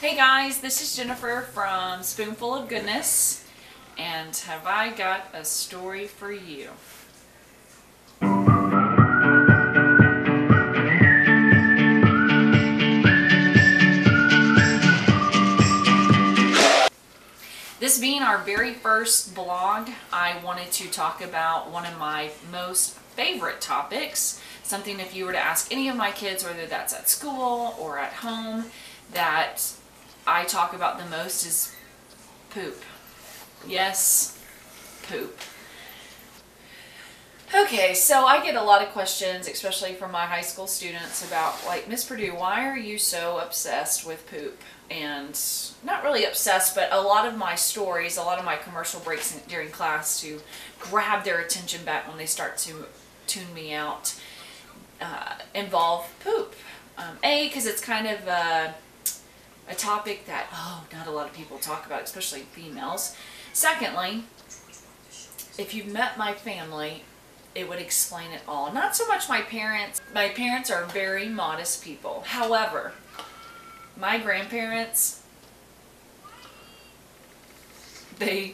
Hey guys, this is Jennifer from Spoonful of Goodness, and have I got a story for you. This being our very first blog, I wanted to talk about one of my most favorite topics, something if you were to ask any of my kids, whether that's at school or at home, that I talk about the most is poop. Yes, poop. Okay, so I get a lot of questions, especially from my high school students, about like, Miss Purdue, why are you so obsessed with poop? And not really obsessed, but a lot of my stories, a lot of my commercial breaks during class to grab their attention back when they start to tune me out involve poop. Because it's kind of a topic that, not a lot of people talk about, especially females. Secondly, if you've met my family, it would explain it all. Not so much my parents. My parents are very modest people. However, my grandparents, they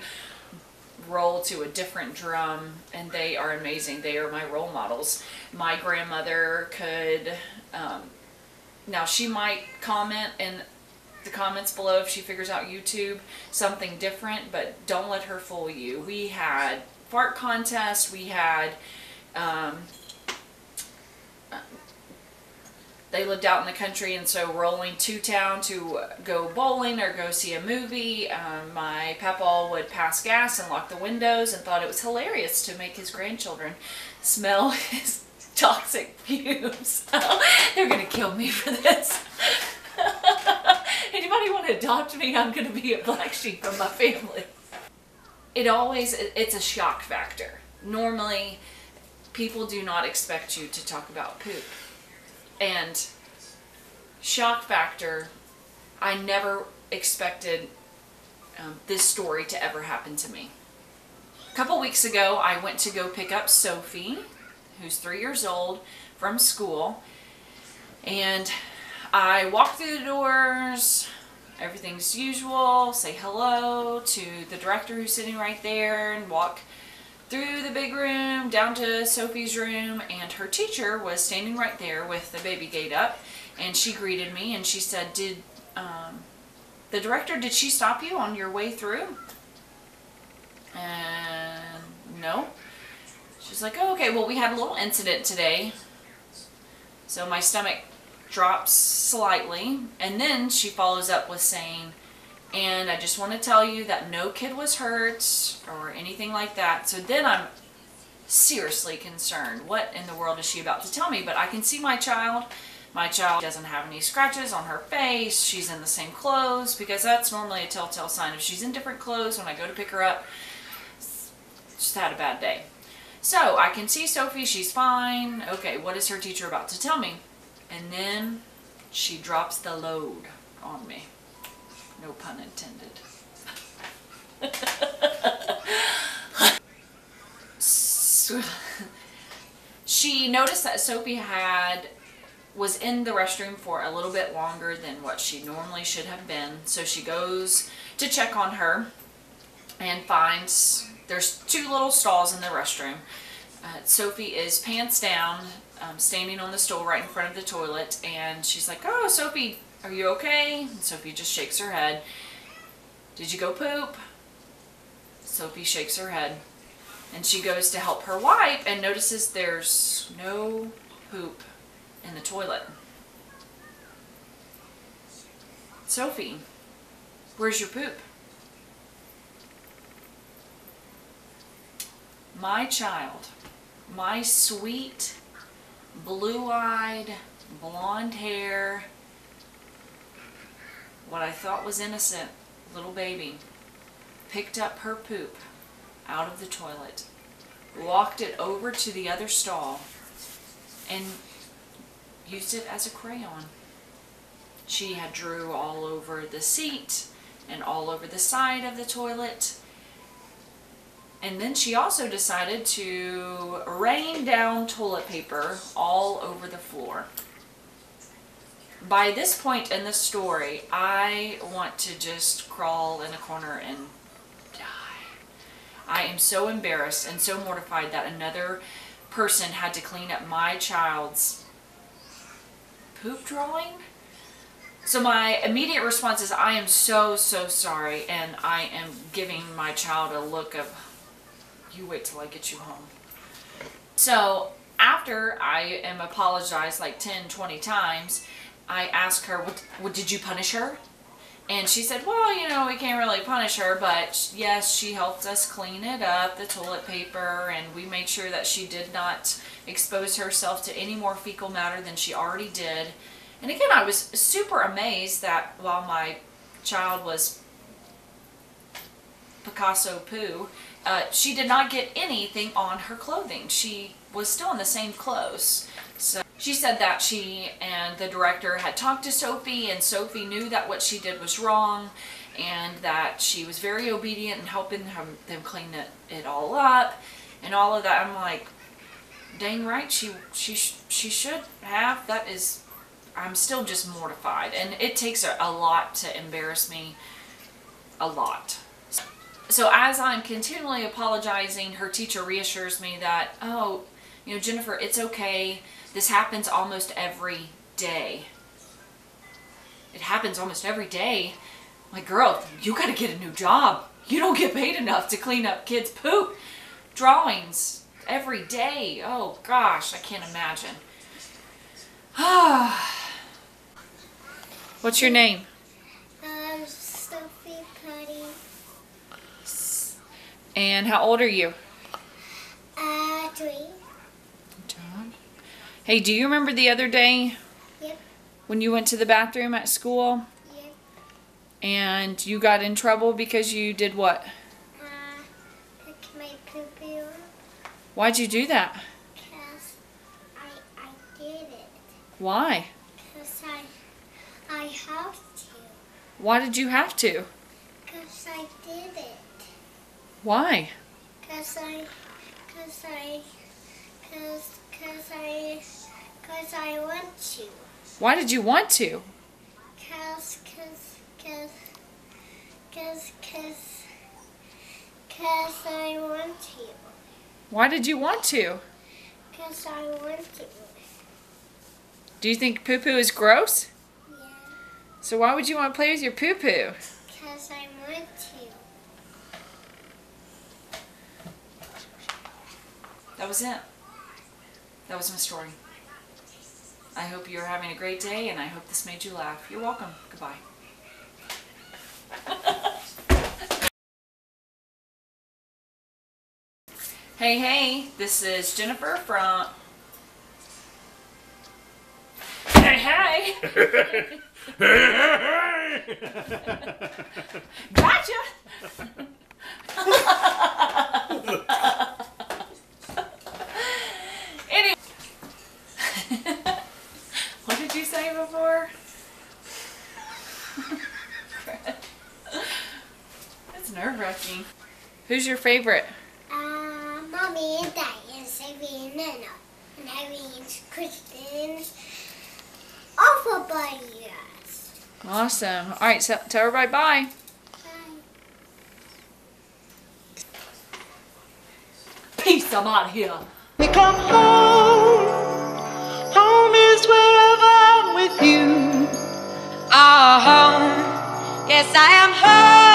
roll to a different drum, and they are amazing. They are my role models. My grandmother could, now she might comment in the comments below if she figures out YouTube something different, but don't let her fool you. We had fart contests, we had they lived out in the country, and so rolling to town to go bowling or go see a movie, my papa would pass gas and lock the windows and thought it was hilarious to make his grandchildren smell his toxic fumes. They're gonna kill me for this. Anybody want to adopt me? I'm going to be a black sheep of my family. It's a shock factor. Normally, people do not expect you to talk about poop. And shock factor, I never expected this story to ever happen to me. A couple weeks ago, I went to go pick up Sophie, who's 3 years old, from school. And I walk through the doors, everything's usual, say hello to the director who's sitting right there, and walk through the big room down to Sophie's room, and her teacher was standing right there with the baby gate up, and she greeted me and she said, did she stop you on your way through? And no. She's like, oh, okay, well, we had a little incident today, so my stomach drops slightly. And then she follows up with saying, and I just want to tell you that no kid was hurt or anything like that. So then I'm seriously concerned. What in the world is she about to tell me? But I can see my child. My child doesn't have any scratches on her face. She's in the same clothes, because that's normally a telltale sign. If she's in different clothes when I go to pick her up, just had a bad day. So I can see Sophie, she's fine. Okay, what is her teacher about to tell me? And then she drops the load on me. No pun intended. She noticed that Sophie was in the restroom for a little bit longer than what she normally should have been. So she goes to check on her and finds there's 2 little stalls in the restroom. Sophie is pants down, standing on the stool right in front of the toilet, and she's like, oh, Sophie, are you okay? And Sophie just shakes her head. Did you go poop? Sophie shakes her head, and she goes to help her wipe and notices there's no poop in the toilet. Sophie, where's your poop? My child, my sweet, blue-eyed, blonde hair, what I thought was innocent little baby, picked up her poop out of the toilet, walked it over to the other stall, and used it as a crayon. She had drew all over the seat and all over the side of the toilet. And then she also decided to rain down toilet paper all over the floor. by this point in the story, I want to just crawl in a corner and die. I am so embarrassed and so mortified that another person had to clean up my child's poop drawing. So my immediate response is, I am so sorry, and I am giving my child a look of, you wait till I get you home. So after I am apologized like 10, 20 times, I asked her, what did you punish her? And she said, well, you know, we can't really punish her, but yes, she helped us clean it up, the toilet paper, and we made sure that she did not expose herself to any more fecal matter than she already did. And again, I was super amazed that while my child was Picasso poo, she did not get anything on her clothing. She was still in the same clothes. So she said that she and the director had talked to Sophie, and Sophie knew that what she did was wrong, and that she was very obedient in helping them clean it all up and all of that. I'm like, dang right, she should have. That is, I'm still just mortified, and it takes a lot to embarrass me, a lot. So as I'm continually apologizing, her teacher reassures me that, oh, you know, Jennifer, it's okay. This happens almost every day. It happens almost every day. I'm like, girl, you gotta get a new job. You don't get paid enough to clean up kids' poop drawings every day. Oh gosh, I can't imagine. What's your name? Sophie. And how old are you? 3. John. Hey, do you remember the other day? Yep. When you went to the bathroom at school? Yep. And you got in trouble because you did what? Picked my poo-poo up. Why'd you do that? Because I did it. Why? Because I have to. Why did you have to? Because I did it. Why? Because I want to. Why did you want to? Because I want to. Why did you want to? Because I want to. Do you think poo-poo is gross? Yeah. So why would you want to play with your poo-poo? Because I want to. That was it. That was my story. I hope you're having a great day, and I hope this made you laugh. You're welcome. Goodbye. Hey, this is Jennifer from... Hey! Gotcha! Anyway. What did you say before? That's nerve-wracking. Who's your favorite? Mommy and Daddy and Sophie and Nana and Harry and Kristen's awful buddies. Awesome. All right, so tell everybody bye. Bye. Peace, I'm out of here. We come home. Home is wherever I'm with you. Our home. Yes, I am home.